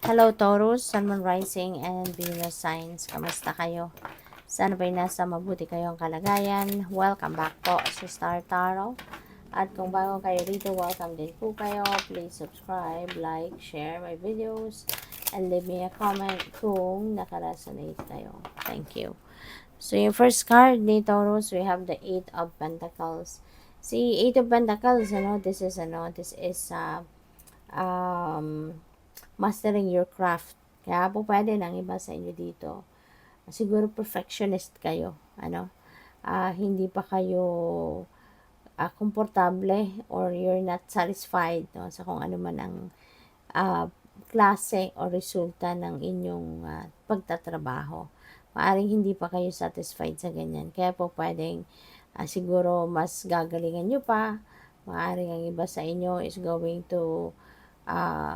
Hello Taurus, Sun, Moon, Rising, and Venus signs. Kamusta kayo? Sana ba'y nasa mabuti kayong kalagayan? Welcome back po sa Star Tarot. At kung bago kayo dito, welcome din po kayo. Please subscribe, like, share my videos, and leave me a comment kung nakaresonate kayo. Thank you. So, yung first card ni Taurus, we have the Eight of Pentacles. Si Eight of Pentacles, this is, mastering your craft. Kaya po pwede nang iba sa inyo dito. Siguro perfectionist kayo. Hindi pa kayo komportable or you're not satisfied sa kung ano man ang klase o resulta ng inyong pagtatrabaho. Maaring hindi pa kayo satisfied sa ganyan. Kaya po pwedeng siguro mas gagalingan nyo pa. Maaring ang iba sa inyo is going to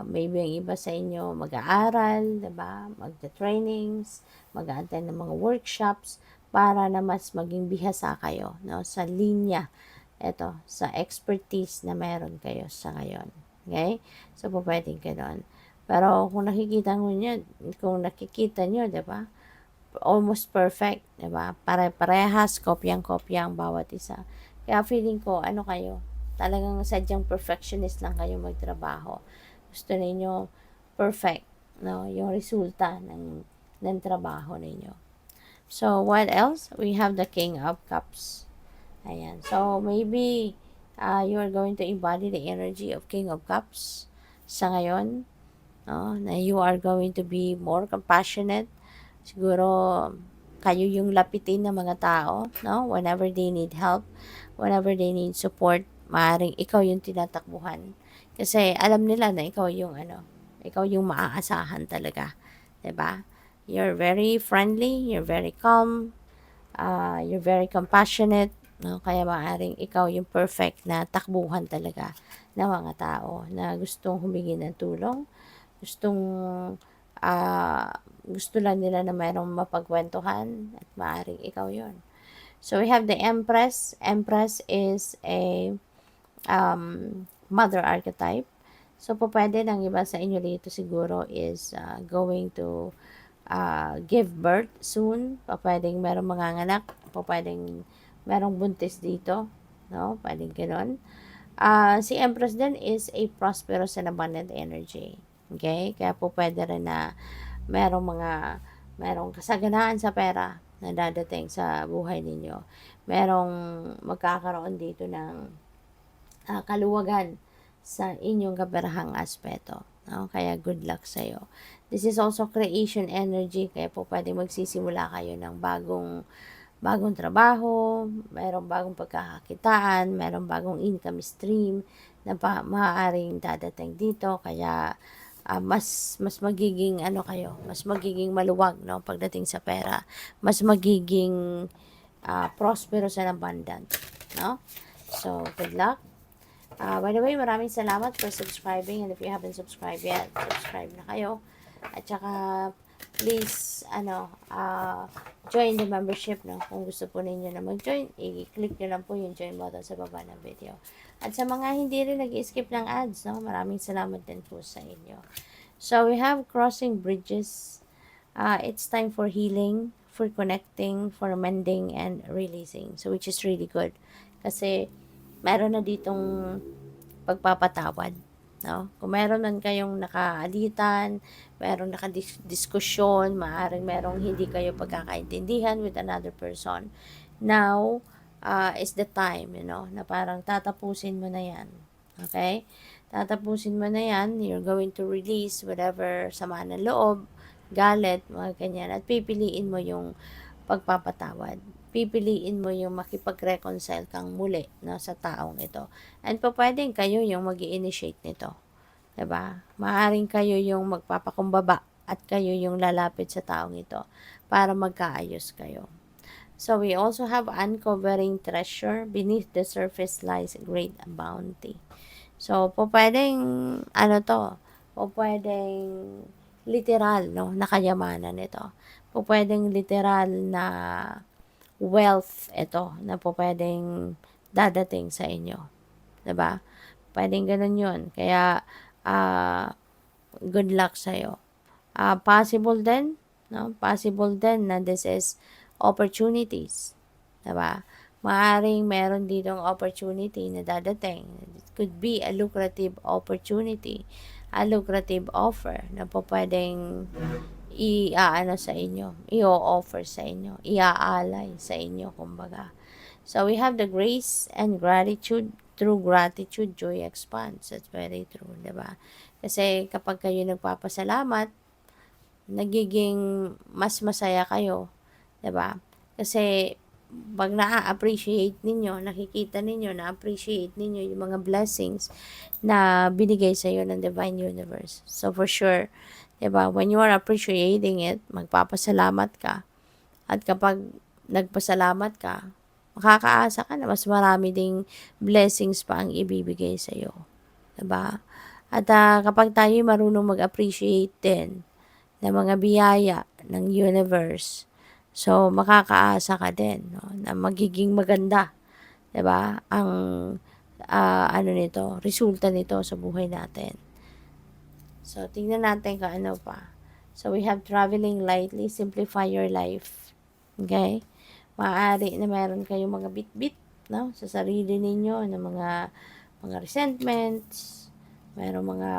maybe ang iba sa inyo mag-aaral, diba? Magta-trainings, mag-attend ng mga workshops para na mas maging bihasa kayo sa linya sa expertise na meron kayo sa ngayon. Okay? So, po pwedeng ganoon. Pero kung nakikita nyo, diba? Almost perfect, diba? Pare-parehas, kopyang-kopya ang bawat isa. Kaya feeling ko, kayo, talagang sadyang perfectionist lang kayo magtrabaho. Gusto ninyo perfect, yung resulta ng trabaho ninyo. So, what else? We have the King of Cups. Ayan. So, maybe you are going to embody the energy of King of Cups sa ngayon. Na you are going to be more compassionate. Siguro, kayo yung lapitin ng mga tao, whenever they need help, whenever they need support, maaaring ikaw yung tinatakbuhan. Kasi alam nila na ikaw yung maaasahan talaga. 'Di ba? You're very friendly, you're very calm, you're very compassionate, kaya maaaring ikaw yung perfect na takbuhan talaga ng mga tao na gustong humingi ng tulong, gustong gusto lang nila na mayroong mapagkwentuhan at maaaring ikaw yon. So, we have the Empress. Empress is a mother archetype. So, po pwede ng iba sa inyo dito siguro is going to give birth soon. Pwedeng merong manganganak. Pwedeng merong buntis dito. Pwedeng ganoon. Si Empress din is a prosperous and abundant energy. Okay? Kaya po pwede rin na merong kasaganaan sa pera na dadating sa buhay ninyo. Merong magkakaroon dito ng kaluwagan sa inyong kaperahang aspeto. Kaya good luck sa'yo. This is also creation energy, kaya po pwede magsisimula kayo ng bagong trabaho, merong bagong pagkakakitaan, merong bagong income stream na maaaring dadating dito. Kaya mas magiging mas magiging maluwag pagdating sa pera, mas magiging prosperous and abundant, So, good luck. By the way, maraming salamat for subscribing, and if you haven't subscribed yet, subscribe na kayo. At saka, please, join the membership, Kung gusto po ninyo na mag-join, i-click nyo lang po yung join button sa baba ng video. At sa mga hindi rin nag-skip ng ads, maraming salamat din po sa inyo. So, we have crossing bridges. It's time for healing, for connecting, for mending, and releasing. So, which is really good. Kasi, meron na ditong pagpapatawad. Kung meron man kayong nakaalitan, meron nakadiskusyon, maaaring merong hindi kayo pagkakaintindihan with another person. Now, is the time, na parang tatapusin mo na yan. Okay? Tatapusin mo na yan, you're going to release whatever sama ng loob, galit, mga ganyan, at pipiliin mo yung pagpapatawad. Pipiliin mo yung makipag-reconcile kang muli sa taong ito. And pwedeng kayo yung mag-i-initiate nito. Diba? Maaring kayo yung magpapakumbaba at kayo yung lalapit sa taong ito para magkaayos kayo. So, we also have uncovering treasure. Beneath the surface lies great bounty. So, pwedeng, pwedeng literal, na kayamanan ito. Pwedeng literal na wealth ito na pwedeng dadating sa inyo. 'Di ba? Pwedeng ganun 'yun. Kaya good luck sa iyo. Possible din, no? Possible din na this is opportunities, 'di ba? Maaaring meron ditong opportunity na dadating. It could be a lucrative opportunity, a lucrative offer na pupuwedeng i-aano sa inyo, i-o-offer sa inyo, i-aalay sa inyo kumbaga. So, we have the grace and gratitude. Through gratitude, joy expands. That's very true, 'di ba? Kasi kapag kayo nagpapasalamat, nagiging mas masaya kayo, 'di ba? Kasi 'pag naa-appreciate ninyo, nakikita ninyo, na-appreciate ninyo yung mga blessings na binigay sa iyo ng Divine Universe. So, for sure, 'di ba, when you are appreciating it, magpapasalamat ka. At kapag nagpasalamat ka, makakaasa ka na mas marami ding blessings pa ang ibibigay sa iyo, 'di ba? At kapag tayo marunong mag-appreciate din ng mga biyaya ng universe, so makakaasa ka din, no, na magiging maganda, 'di ba? Ang ano nito, resulta nito sa buhay natin. So, tingnan natin kung ano pa. So, we have traveling lightly, simplify your life. Okay? Maaari na meron kayong mga bit-bit, no, sa sarili ninyo na mga resentments, meron mga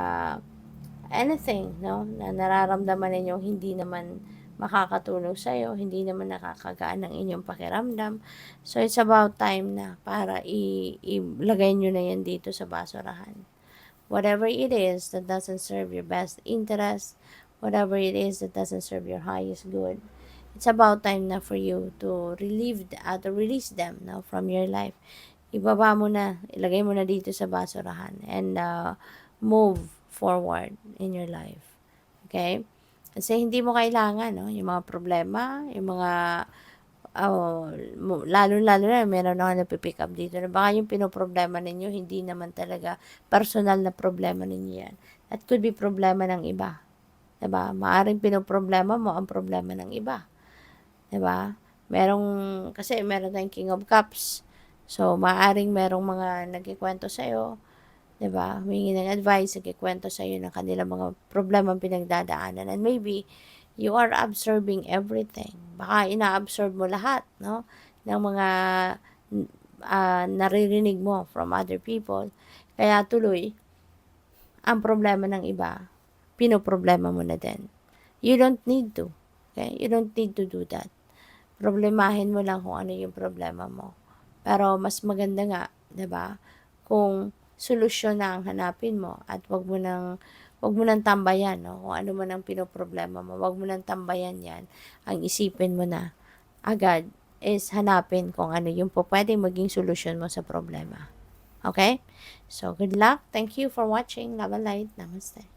anything, no, na nararamdaman ninyong hindi naman makakatulong sa'yo, hindi naman nakakagaan ng inyong pakiramdam. So, it's about time na para ilagay nyo na yan dito sa basurahan. Whatever it is that doesn't serve your best interest, whatever it is that doesn't serve your highest good, it's about time na for you to to release them, no, from your life. Ibaba mo na, ilagay mo na dito sa basurahan and move forward in your life. Okay? Kasi hindi mo kailangan, no, yung mga problema, yung mga lalo-lalo na meron ako napipick up dito na baka yung pinoproblema ninyo hindi naman talaga personal na problema ninyo yan. That could be problema ng iba. 'Di ba? Maaring pinoproblema mo ang problema ng iba. 'Di ba? Kasi meron tayong King of Cups. So, maaring merong mga nagkikwento sa'yo, 'di ba? Humingi ng advice, nagkikwento sa'yo ng kanilang mga problemang pinagdadaanan. And maybe, you are absorbing everything. Baka ina-absorb mo lahat, no? Ng mga naririnig mo from other people. Kaya tuloy, ang problema ng iba, pinoproblema mo na din. You don't need to. Okay? You don't need to do that. Problemahin mo lang kung ano yung problema mo. Pero mas maganda nga, 'di ba? Kung solusyon na ang hanapin mo at wag mo nang tambayan, no? Kung ano man ang pinoproblema mo, wag mo nang tambayan 'yan. Ang isipin mo na agad is hanapin kung ano yung pwedeng maging solusyon mo sa problema. Okay? So, good luck. Thank you for watching. Love and light. Namaste.